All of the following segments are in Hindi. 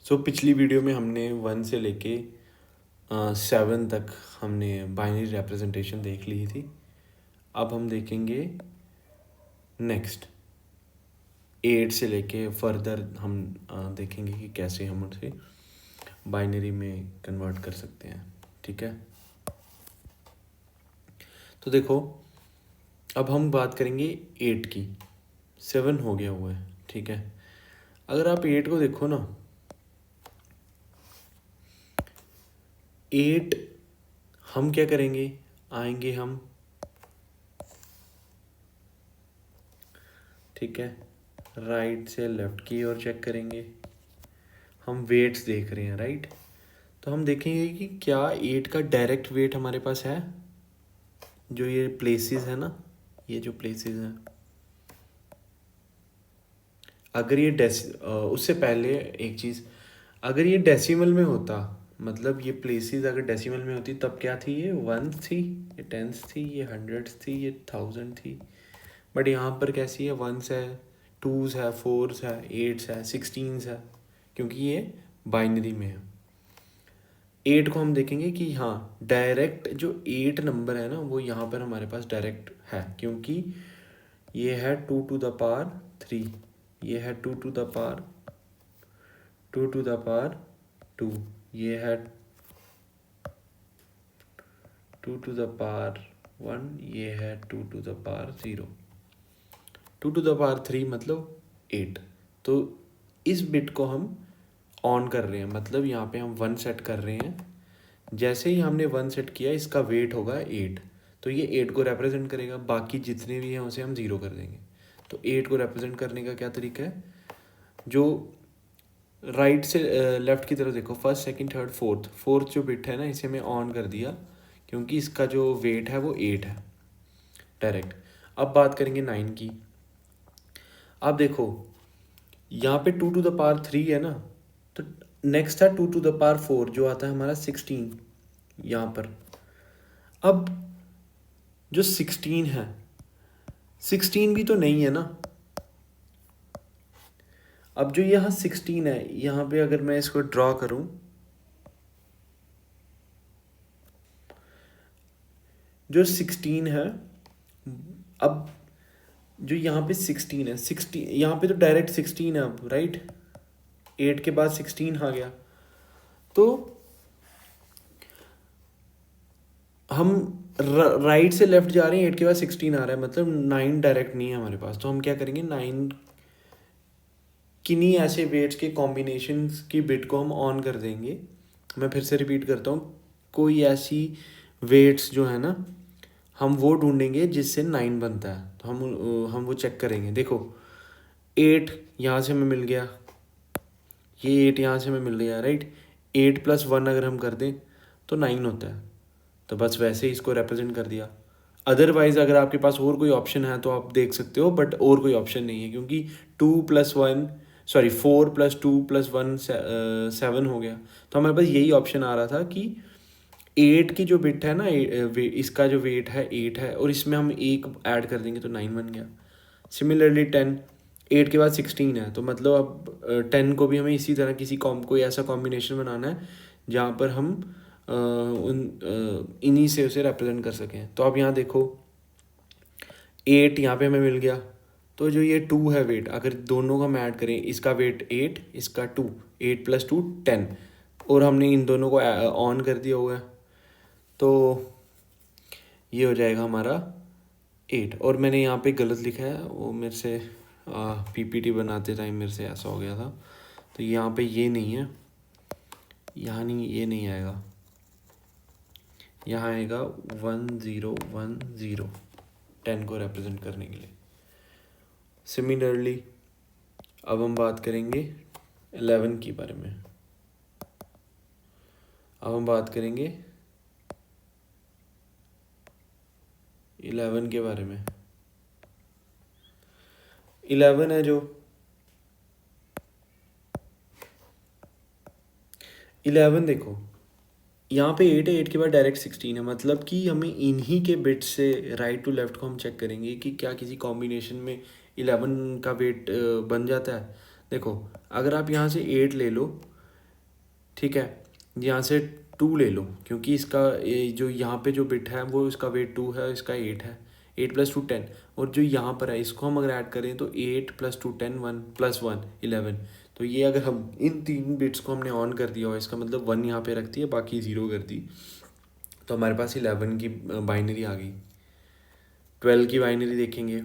पिछली वीडियो में हमने 1 से लेके 7 तक हमने बाइनरी रिप्रेजेंटेशन देख ली थी। अब हम देखेंगे नेक्स्ट 8 से लेके फर्दर हम देखेंगे कि कैसे हम उसे बाइनरी में कन्वर्ट कर सकते हैं। ठीक है, तो देखो अब हम बात करेंगे 8 की। 7 हो गया हुआ है, ठीक है। अगर आप 8 को देखो ना, 8 हम क्या करेंगे, आएंगे हम, ठीक है, राइट से लेफ्ट की ओर चेक करेंगे। हम वेट्स देख रहे हैं, राइट। तो हम देखेंगे कि क्या 8 का डायरेक्ट वेट हमारे पास है। जो ये प्लेसेस है ना, ये जो प्लेसेस हैं, अगर ये उससे पहले एक चीज़, अगर ये डेसिमल में होता, मतलब ये प्लेसेस अगर डेसिमल में होती तब क्या थी, ये 1 थी, ये 10 थी, ये 100 थी, ये 1000 थी। बट यहाँ पर कैसी है, 1 है, 2 है, 4 है, 8 है, 16 है, क्योंकि ये बाइनरी में है। 8 को हम देखेंगे कि हाँ डायरेक्ट जो 8 नंबर है ना, वो यहाँ पर हमारे पास डायरेक्ट है, क्योंकि ये है 2 टू द पावर 3, ये है 2 टू द पावर 2, ये है 2 टू द पावर 1, ये है 2 to the power 0, 2 to the power 3 मतलब 8। तो इस बिट को हम ऑन कर रहे हैं, मतलब यहाँ पे हम 1 सेट कर रहे हैं। जैसे ही हमने 1 सेट किया, इसका वेट होगा 8, तो ये 8 को रिप्रेजेंट करेगा। बाकी जितने भी हैं उसे हम 0 कर देंगे। तो 8 को रिप्रेजेंट करने का क्या तरीका है, जो राइट से लेफ्ट की तरफ देखो, फर्स्ट सेकंड थर्ड फोर्थ जो बिट है ना, इसे मैं ऑन कर दिया, क्योंकि इसका जो वेट है वो 8 है डायरेक्ट। अब बात करेंगे 9 की। अब देखो यहाँ पे 2 टू द पावर 3 है ना, तो नेक्स्ट है 2 टू द पावर 4, जो आता है हमारा 16 यहाँ पर। अब जो 16 है, 16 भी तो नहीं है ना। अब जो यहाँ 16 है, यहाँ पे अगर मैं इसको ड्रॉ करूँ, जो 16 है, अब जो यहाँ पे 16 है, 16 यहाँ पे तो डायरेक्ट 16 है अब, राइट। 8 के बाद 16 आ गया, तो हम राइट से लेफ्ट जा रहे हैं, 8 के बाद 16 आ रहा है, मतलब 9 डायरेक्ट नहीं है हमारे पास। तो हम क्या करेंगे, 9 किन्हीं ऐसे वेट्स के कॉम्बिनेशंस की बिट को हम ऑन कर देंगे। मैं फिर से रिपीट करता हूँ, कोई ऐसी वेट्स जो है ना, हम वो ढूंढेंगे जिससे 9 बनता है। तो हम वो चेक करेंगे। देखो 8 यहाँ से हमें मिल गया, ये 8 यहाँ से हमें मिल गया, राइट। 8 + 1 अगर हम कर दें तो 9 होता है। तो बस वैसे ही इसको रिप्रेजेंट कर दिया। अदरवाइज़ अगर आपके पास और कोई ऑप्शन है तो आप देख सकते हो, बट और कोई ऑप्शन नहीं है, क्योंकि 4 + 2 + 1 7 हो गया। तो हमारे पास यही ऑप्शन आ रहा था कि 8 की जो बिट है ना, इसका जो वेट है 8 है, और इसमें हम एक ऐड कर देंगे तो 9 बन गया। सिमिलरली 10, 8 के बाद 16 है, तो मतलब अब 10 को भी हमें इसी तरह कोई ऐसा कॉम्बिनेशन बनाना है जहाँ पर हम इन्हीं से उसे रिप्रेजेंट कर सकें। तो अब यहाँ देखो 8 यहाँ पे हमें मिल गया, तो जो ये 2 है वेट, अगर दोनों को हम ऐड करें, इसका वेट 8, इसका 2, 8 + 2 10, और हमने इन दोनों को ऑन कर दिया हुआ है, तो ये हो जाएगा हमारा 8। और मैंने यहाँ पे गलत लिखा है, वो मेरे से पीपीटी बनाते टाइम मेरे से ऐसा हो गया था। तो यहाँ पे ये नहीं है, यहाँ नहीं, ये नहीं आएगा, यहाँ आएगा 1010, 10 को रिप्रेजेंट करने के लिए। सिमिलरली अब हम बात करेंगे 11 के बारे में। अब हम बात करेंगे 11 के बारे में। 11 है जो 11, देखो यहाँ पे 8 है, 8 के बाद डायरेक्ट 16 है, मतलब कि हमें इन्हीं के बिट से राइट टू लेफ्ट को हम चेक करेंगे कि क्या किसी कॉम्बिनेशन में 11 का वेट बन जाता है। देखो अगर आप यहाँ से 8 ले लो, ठीक है, यहाँ से 2 ले लो, क्योंकि इसका जो यहाँ पे जो बिट है वो इसका वेट 2 है, इसका 8 है, 8 + 2 10, और जो यहाँ पर है इसको हम अगर ऐड करें तो 8 + 2 10, 1 + 1 11। तो ये अगर हम इन 3 बिट्स को हमने ऑन कर दिया हो, इसका मतलब 1 यहाँ पे रख दिया, बाकी 0 कर दी, तो हमारे पास 11 की बाइनरी आ गई। 12 की बाइनरी देखेंगे,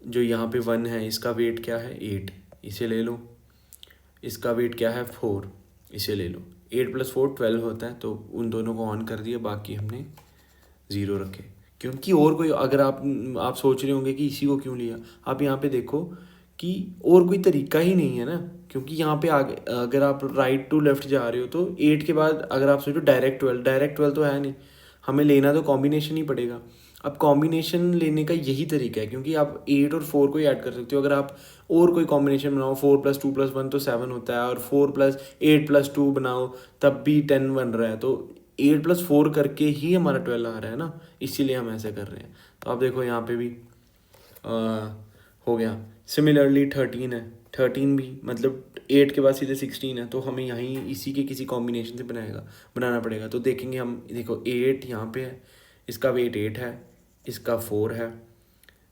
जो यहाँ पे 1 है इसका वेट क्या है 8, इसे ले लो। इसका वेट क्या है 4, इसे ले लो। 8 + 4 12 होता है, तो उन दोनों को ऑन कर दिया, बाकी हमने 0 रखे। क्योंकि और कोई, अगर आप सोच रहे होंगे कि इसी को क्यों लिया, आप यहाँ पे देखो कि और कोई तरीका ही नहीं है ना, क्योंकि यहाँ पे आगे अगर आप राइट टू लेफ्ट जा रहे हो तो 8 के बाद अगर आप सोचो डायरेक्ट 12 तो है नहीं, हमें लेना तो कॉम्बिनेशन ही पड़ेगा। अब कॉम्बिनेशन लेने का यही तरीका है, क्योंकि आप 8 और 4 को ही ऐड कर सकते हो। अगर आप और कोई कॉम्बिनेशन बनाओ, 4 + 2 + 1 तो 7 होता है, और 4 + 8 + 2 बनाओ तब भी 10 बन रहा है, तो 8 + 4 करके ही हमारा 12 आ रहा है ना, इसीलिए हम ऐसे कर रहे हैं। तो आप देखो यहाँ पे भी हो गया। सिमिलरली 13 है, 13 भी मतलब 8 के बाद सीधे 16 है, तो हमें यहीं इसी के किसी कॉम्बिनेशन से बनाना पड़ेगा। तो देखेंगे हम, देखो 8 यहाँ पे है, इसका वेट 8 है, इसका 4 है,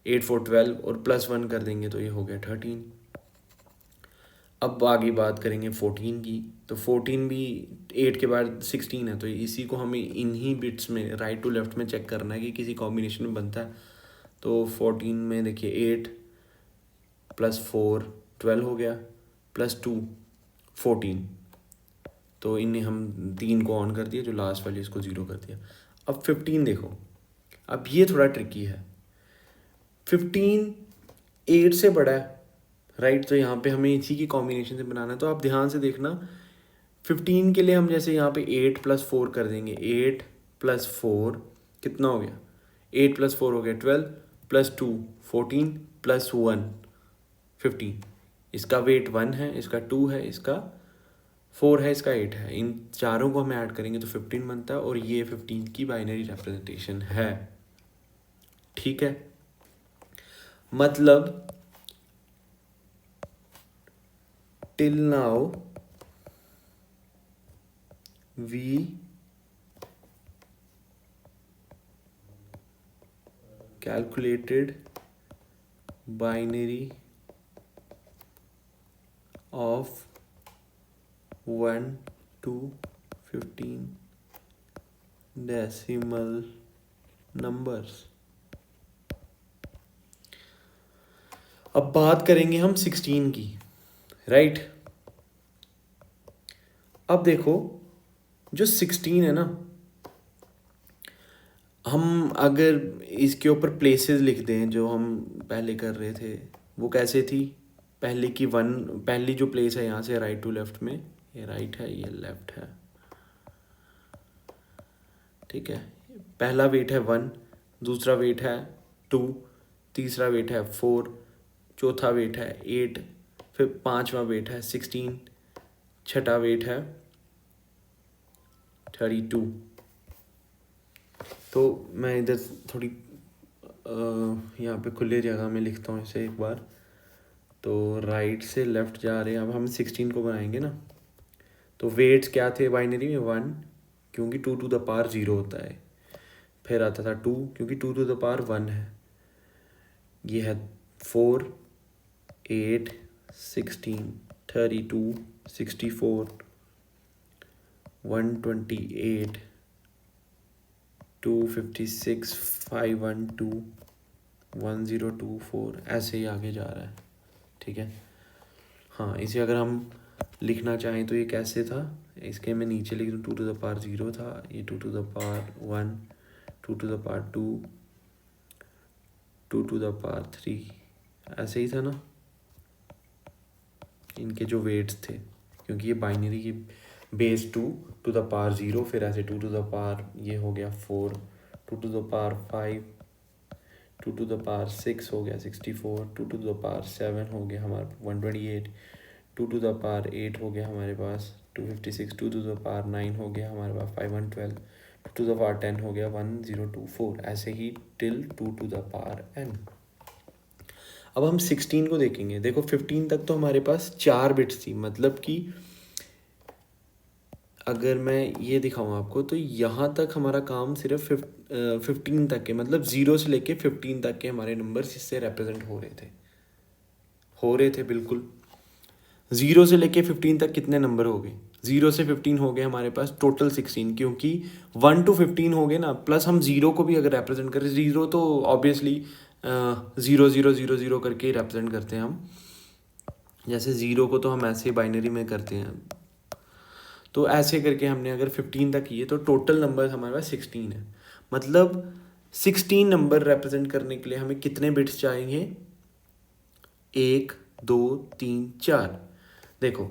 8 4 12 और +1 कर देंगे तो ये हो गया 13। अब आगे बात करेंगे 14 की, तो 14 भी 8 के बाद 16 है, तो इसी को हमें इन्हीं बिट्स में राइट टू लेफ्ट में चेक करना है कि किसी कॉम्बिनेशन में बनता है। तो 14 में देखिए 8 + 4 12 हो गया, +2 14, तो इन्हें हम 3 को ऑन कर दिया, जो लास्ट वाली इसको 0 कर दिया। अब 15 देखो, अब ये थोड़ा ट्रिकी है। 15 8 से बड़ा है, राइट, तो यहाँ पे हमें इसी की कॉम्बिनेशन से बनाना है। तो आप ध्यान से देखना, 15 के लिए हम जैसे यहाँ पे 8 + 4 कर देंगे, 8 + 4 कितना हो गया, 8 + 4 हो गया 12, +2 14 +1 15। इसका वेट 1 है, इसका 2 है, इसका 4 है, इसका 8 है, इन चारों को हम ऐड करेंगे तो 15 बनता है, और ये 15 की बाइनरी रिप्रेजेंटेशन है। ठीक है, मतलब till now we calculated binary of 1 to 15 decimal numbers। अब बात करेंगे हम 16 की, राइट। अब देखो जो 16 है ना, हम अगर इसके ऊपर प्लेसेस लिख दें जो हम पहले कर रहे थे, वो कैसे थी, पहली जो प्लेस है यहाँ से राइट टू लेफ्ट में, ये राइट है ये लेफ्ट है, ठीक है। पहला वेट है 1, दूसरा वेट है 2, तीसरा वेट है 4, चौथा वेट है 8, फिर पांचवा वेट है 16, छठा वेट है 32। तो मैं इधर थोड़ी यहाँ पे खुले जगह में लिखता हूँ इसे एक बार। तो राइट से लेफ्ट जा रहे हैं, अब हम 16 को बनाएंगे ना, तो वेट्स क्या थे बाइनरी में 1, क्योंकि 2 टू द पावर 0 होता है, फिर आता था 2 क्योंकि 2 टू द पावर 1 है, ये है 4 8 16 32 64 128 256 512 1024, ऐसे ही आगे जा रहा है। ठीक है, हाँ, इसे अगर हम लिखना चाहें तो ये कैसे था, इसके मैं नीचे लिख दूँ 2 टू द पावर 0 था, ये 2 to the power 1, 2 to the power 2, 2 to the power 3, ऐसे ही था ना इनके जो वेट्स थे, क्योंकि ये बाइनरी की बेस 2 टू द पावर 0, फिर ऐसे 2 टू द पावर ये हो गया 4, 2 to the power 5, 2 to the power 6 हो गया 64, 2 टू द पावर 7 हो गया हमारे 128, 2 टू द पावर 8 हो गया हमारे पास 256, 2 टू द पावर 9 हो गया हमारे पास 512, 2 टू द पावर 10 हो गया 1024, ऐसे ही till 2 to the power n। अब हम 16 को देखेंगे। देखो 15 तक तो हमारे पास 4 बिट्स थी, मतलब कि अगर मैं ये दिखाऊँ आपको तो यहाँ तक हमारा काम सिर्फ 15 तक के, मतलब 0 से लेके 15 तक के हमारे नंबर्स इससे रिप्रेजेंट हो रहे थे बिल्कुल। 0 से लेके 15 तक कितने नंबर हो गए? 0 से 15 हो गए हमारे पास टोटल 16, क्योंकि 1 to 15 हो गए ना, प्लस हम 0 को भी अगर रिप्रेजेंट करें, 0 तो ऑब्वियसली 0 0 0 0 करके ही रिप्रेजेंट करते हैं हम। जैसे 0 को तो हम ऐसे बाइनरी में करते हैं, तो ऐसे करके हमने अगर 15 तक किए तो टोटल नंबर हमारे पास 16 है। मतलब 16 नंबर रिप्रेजेंट करने के लिए हमें कितने बिट्स चाहिए? 1 2 3 4। देखो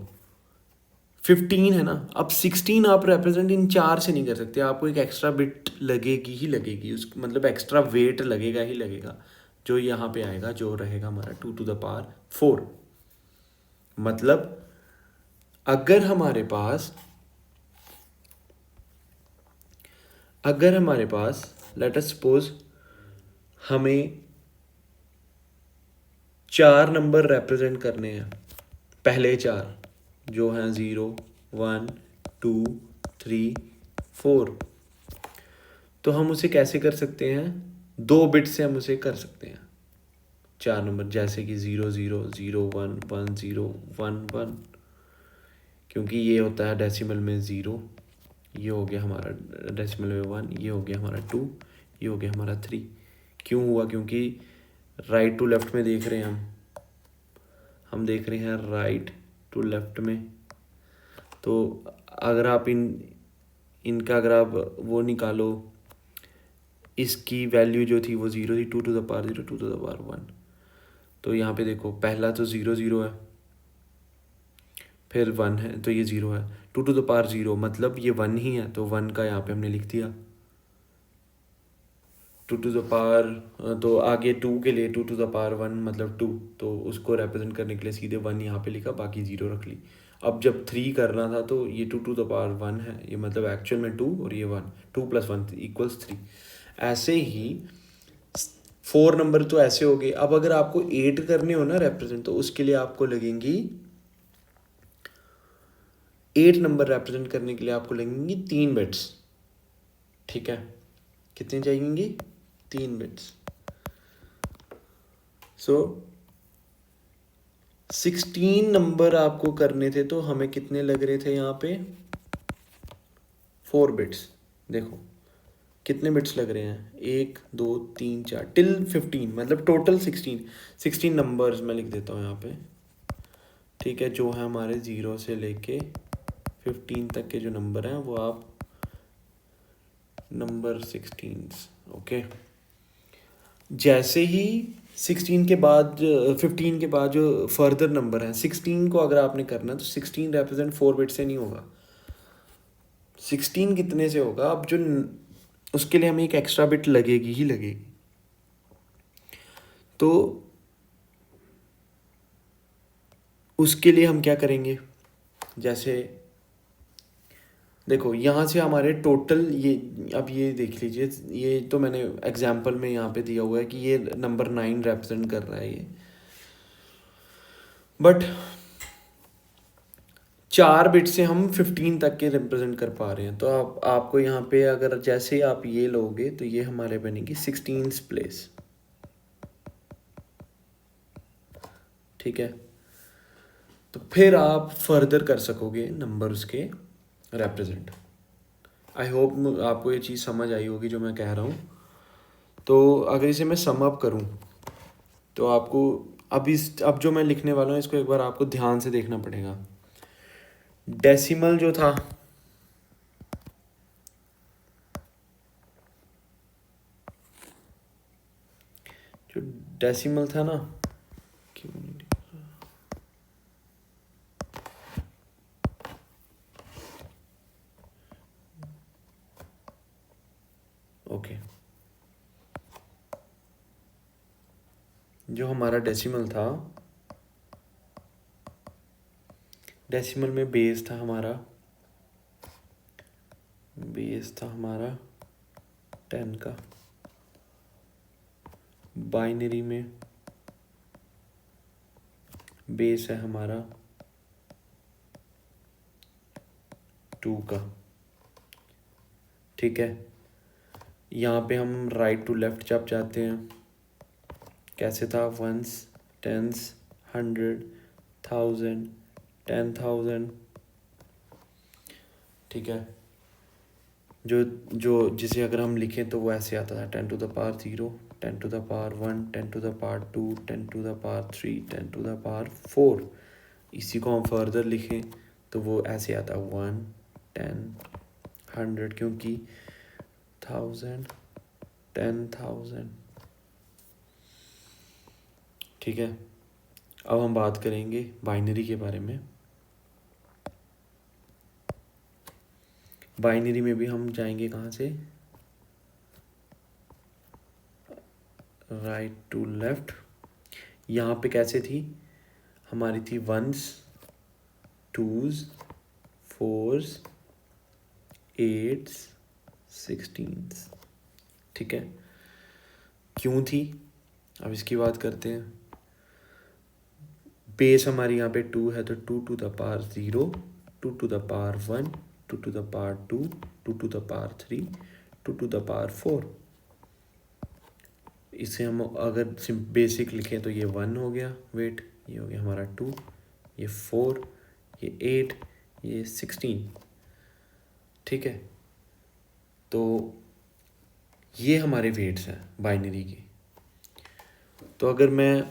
15 है ना, अब 16 आप रिप्रेजेंट इन 4 से नहीं कर सकते, आपको एक एक्स्ट्रा बिट लगेगी ही लगेगी, उस मतलब एक्स्ट्रा वेट लगेगा ही लगेगा, जो यहाँ पे आएगा, जो रहेगा हमारा 2 to the power 4। मतलब अगर हमारे पास लेट अस सपोज हमें 4 नंबर रिप्रेजेंट करने हैं, पहले 4 जो हैं 0 1 2 3 4, तो हम उसे कैसे कर सकते हैं? 2 बिट से हम उसे कर सकते हैं 4 नंबर, जैसे कि 0 0 0 1 1 0 1 1, क्योंकि ये होता है डेसिमल में 0, ये हो गया हमारा डेसिमल में 1, ये हो गया हमारा 2, ये हो गया हमारा 3। क्यों हुआ? क्योंकि राइट टू लेफ्ट में देख रहे हैं हम देख रहे हैं राइट टू लेफ्ट में। तो अगर आप इनका अगर आप वो निकालो, इसकी वैल्यू जो थी वो 0 थी, 2 to the power 0 2 to the power 1। तो यहाँ पे देखो पहला तो 0 0 है, फिर 1 है तो ये 0 है, 2 to the power 0 मतलब ये 1 ही है, तो 1 का यहाँ पे हमने लिख दिया। 2 to the power तो आगे 2 के लिए 2 to the power 1 मतलब 2, तो उसको रिप्रेजेंट करने के लिए सीधे 1 यहाँ पे लिखा, बाकी 0 रख ली। अब जब 3 करना था तो ये 2 to the power 1 है, ये मतलब एक्चुअल में 2 और ये 1, 2 + 1 = 3। ऐसे ही 4 नंबर तो ऐसे हो गए। अब अगर आपको 8 करने हो ना रिप्रेजेंट, तो उसके लिए आपको लगेंगी 8 नंबर रिप्रेजेंट करने के लिए आपको लगेंगी 3 बिट्स। ठीक है, कितनी चाहिएंगी? 3 बिट्स। सो 16 नंबर आपको करने थे, तो हमें कितने लग रहे थे यहाँ पे? 4 बिट्स। देखो कितने बिट्स लग रहे हैं, 1 2 3 4 टिल 15, मतलब टोटल 16 नंबर्स मैं लिख देता हूँ यहाँ पे। ठीक है, जो है हमारे 0 से लेके 15 तक के जो नंबर हैं वो आप नंबर 16। ओके, जैसे ही 16 के बाद 15 के बाद जो फर्दर नंबर हैं, 16 को अगर आपने करना तो 16 रिप्रेजेंट 4 बिट से नहीं होगा। 16 कितने से होगा? अब जो उसके लिए हमें एक एक्स्ट्रा बिट लगेगी ही लगेगी। तो उसके लिए हम क्या करेंगे? जैसे देखो यहाँ से हमारे टोटल ये, अब ये देख लीजिए, ये तो मैंने एग्जांपल में यहाँ पे दिया हुआ है कि ये नंबर 9 रिप्रेजेंट कर रहा है ये, बट 4 बिट से हम 15 तक के रिप्रेजेंट कर पा रहे हैं। तो आपको यहाँ पे अगर जैसे आप ये लोगे तो ये हमारे बनेगी 16th प्लेस। ठीक है, तो फिर आप फर्दर कर सकोगे नंबर उसके रिप्रेजेंट। आई होप आपको ये चीज़ समझ आई होगी जो मैं कह रहा हूँ। तो अगर इसे मैं सम अप करूँ तो आपको अब जो मैं लिखने वाला हूँ इसको एक बार आपको ध्यान से देखना पड़ेगा। डेसिमल जो था, जो डेसिमल था ना, क्यों नहीं लिख रहा? ओके, जो हमारा डेसिमल था, डेसिमल में बेस था हमारा 10 का, बाइनरी में बेस है हमारा 2 का, ठीक है। यहाँ पे हम राइट टू लेफ्ट जब जाते हैं, कैसे था, वंस, टेंस, 100, 1000, 10,000, ठीक है। जो जो जिसे अगर हम लिखें तो वो ऐसे आता था 10 to the power 0, 10 to the power 1, 10 to the power 2, 10 to the power 3, 10 to the power 4। इसी को हम फर्दर लिखें तो वो ऐसे आता 1, 10, 100, क्योंकि 1000, 10,000, ठीक है। अब हम बात करेंगे बाइनरी के बारे में। बाइनरी में भी हम जाएंगे कहाँ से, राइट टू लेफ्ट। यहाँ पे कैसे थी हमारी, थी वंस, टूज, फोर्स, एट्स, 16, ठीक है। क्यों थी, अब इसकी बात करते हैं। बेस हमारी यहाँ पे 2 है, तो 2 to the power 0, 2 to the power 1, 2 to the power 2, 2 to the power 3, 2 to the power 4। इसे हम अगर बेसिक लिखें तो ये 1 हो गया वेट, ये हो गया हमारा 2, ये 4, ये 8, ये 16, ठीक है। तो ये हमारे वेट्स हैं बाइनरी के। तो अगर मैं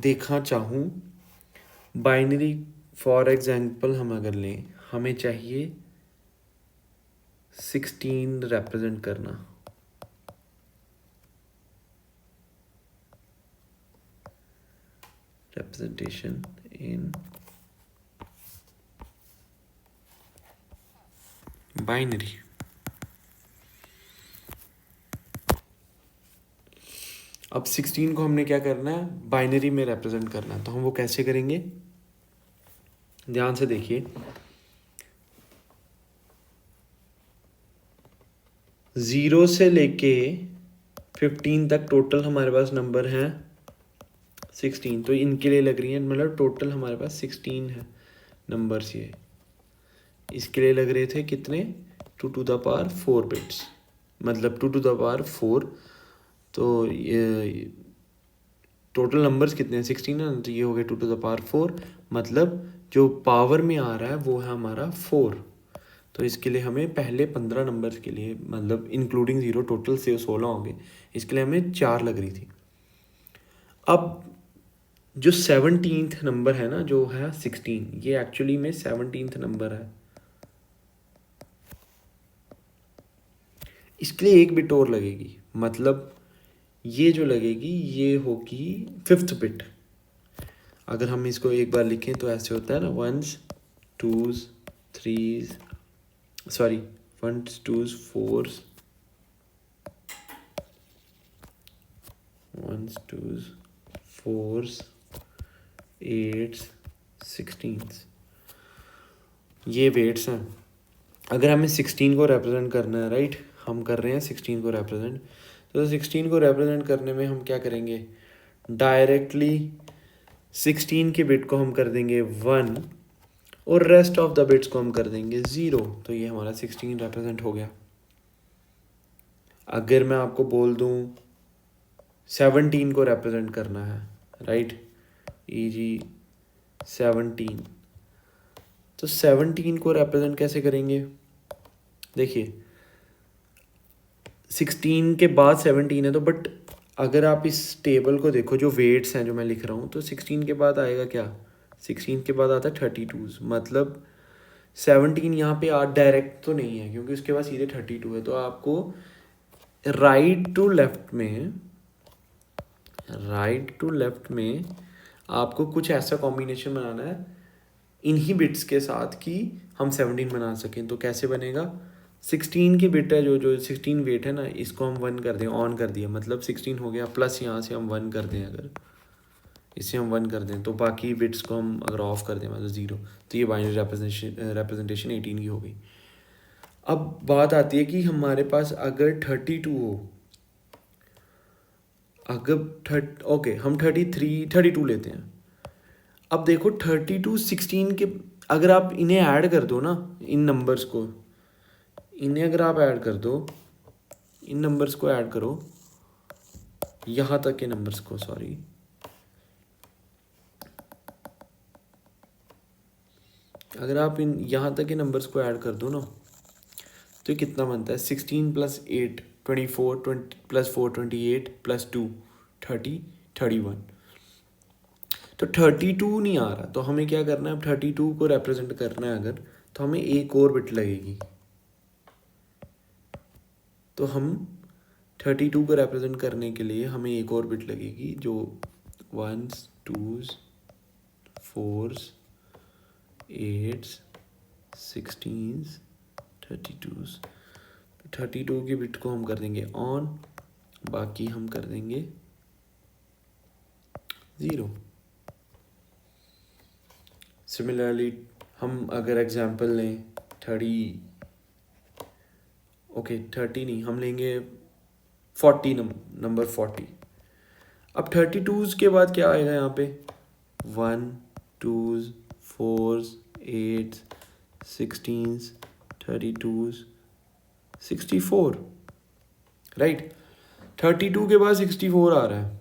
देखना चाहूँ बाइनरी, फॉर एग्जांपल हम अगर लें, हमें चाहिए 16 रिप्रेजेंट करना, representation in binary। अब 16 को हमने क्या करना है, बाइनरी में रिप्रेजेंट करना है। तो हम वो कैसे करेंगे, ध्यान से देखिए। 0 से लेके 15 तक टोटल हमारे पास नंबर हैं 16। तो इनके लिए लग रही है, मतलब टोटल हमारे पास 16 है नंबर्स। ये इसके लिए लग रहे थे कितने, 2 टू द पावर 4 बिट्स, मतलब 2 टू द पावर 4। तो ये टोटल नंबर्स कितने हैं, 16 है, तो ये हो गए 2 टू द पावर 4, मतलब जो पावर में आ रहा है वो है हमारा 4। तो इसके लिए हमें पहले 15 नंबर्स के लिए, मतलब इंक्लूडिंग 0 टोटल से 16 होंगे, इसके लिए हमें 4 लग रही थी। अब जो 17th नंबर है ना, जो है 16, ये एक्चुअली में 17th नंबर है। इसके लिए एक बिट और लगेगी, मतलब ये जो लगेगी ये होगी 5th बिट। अगर हम इसको एक बार लिखें तो ऐसे होता है ना, 1s 2s 3s, sorry 1s 2s 4s, 1s 2s 4s 8s 16s, ये वेट्स हैं। अगर हमें 16 को रिप्रेजेंट करना है, राइट, हम कर रहे हैं 16 को रिप्रेजेंट। तो 16 को रिप्रेजेंट करने में हम क्या करेंगे, डायरेक्टली 16 के बिट को हम कर देंगे 1 और रेस्ट ऑफ द बिट्स को हम कर देंगे 0। तो ये हमारा 16 रिप्रेजेंट हो गया। अगर मैं आपको बोल दूं 17 को रिप्रेजेंट करना है, राइट, ईजी 17, तो 17 को रिप्रेजेंट कैसे करेंगे, देखिए 16 के बाद 17 है, तो बट अगर आप इस टेबल को देखो, जो वेट्स हैं जो मैं लिख रहा हूँ, तो 16 के बाद आएगा क्या, 16 के बाद आता है 32, मतलब 17 यहाँ पे डायरेक्ट तो नहीं है क्योंकि उसके बाद सीधे 32 है। तो आपको राइट टू लेफ्ट में आपको कुछ ऐसा कॉम्बिनेशन बनाना है इन्हीं बिट्स के साथ कि हम 17 बना सकें। तो कैसे बनेगा, 16 की बिट है, जो 16 वेट है ना, इसको हम 1 कर दें, ऑन कर दिया, मतलब 16 हो गया, प्लस यहाँ से हम 1 कर दें, अगर इसे हम 1 कर दें तो बाकी बिट्स को हम अगर ऑफ कर दें, मतलब 0, तो ये बाइनरी रिप्रेजेंटेशन 18 की हो गई। अब बात आती है कि हमारे पास अगर 32 हो, ओके हम 32 लेते हैं। अब देखो 32 16 के, अगर आप इन्हें ऐड कर दो ना, इन नंबर्स को, इन्हें अगर आप ऐड कर दो, इन नंबर्स को ऐड करो, यहाँ तक के नंबर्स को, सॉरी, अगर आप इन यहाँ तक के नंबर्स को ऐड कर दो ना, तो ये कितना बनता है? 16 + 8 24, 20 + 4 28 + 2 30 31। तो 32 नहीं आ रहा, तो हमें क्या करना है? अब 32 को रिप्रेजेंट करना है अगर, तो हमें एक और बिट लगेगी। तो हम 32 को रिप्रेजेंट करने के लिए हमें एक और बिट लगेगी, जो 1s 2s 4s 8s 16s 32s। 32 की बिट को हम कर देंगे ऑन, बाकी हम कर देंगे 0। सिमिलरली हम अगर एग्जांपल लें 30 नहीं, हम लेंगे 40 नंबर 40। अब 32s के बाद क्या आएगा यहाँ पे? 1 2s 4s 8s 16s 32s 64, right. 32 के बाद 64 आ रहा है।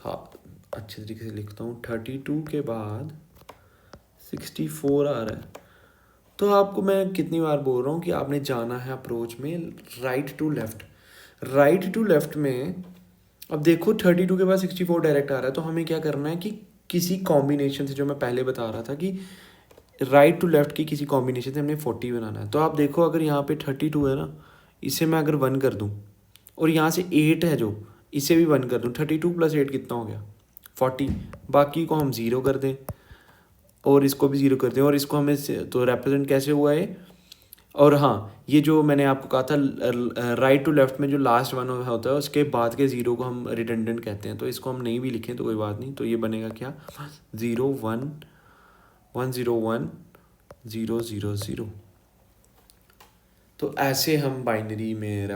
हाँ, अच्छे तरीके से लिखता हूँ, 32 के बाद 64 आ रहा है। तो आपको मैं कितनी बार बोल रहा हूँ कि आपने जाना है अप्रोच में right to left. Right to left में अब देखो 32 के बाद 64 डायरेक्ट आ रहा है, तो हमें क्या करना है कि किसी कॉम्बिनेशन से, जो मैं पहले बता रहा था कि राइट टू लेफ्ट की किसी कॉम्बिनेशन से हमने 40 बनाना है। तो आप देखो अगर यहाँ पे 32 है ना, इसे मैं अगर 1 कर दूँ, और यहाँ से 8 है जो, इसे भी 1 कर दूँ, 32 + 8 कितना हो गया? 40। बाकी को हम 0 कर दें, और इसको भी 0 कर दें, और इसको हमें तो रिप्रेजेंट कैसे हुआ है? और हाँ, ये जो मैंने आपको कहा था राइट टू लेफ्ट में जो लास्ट वन होता है, उसके बाद के 0 को हम रिडंडेंट कहते हैं। तो इसको हम नहीं भी लिखें तो कोई बात नहीं, तो ये बनेगा क्या? 0 1 1 0 1 0 0 0। तो ऐसे हम बाइनरी में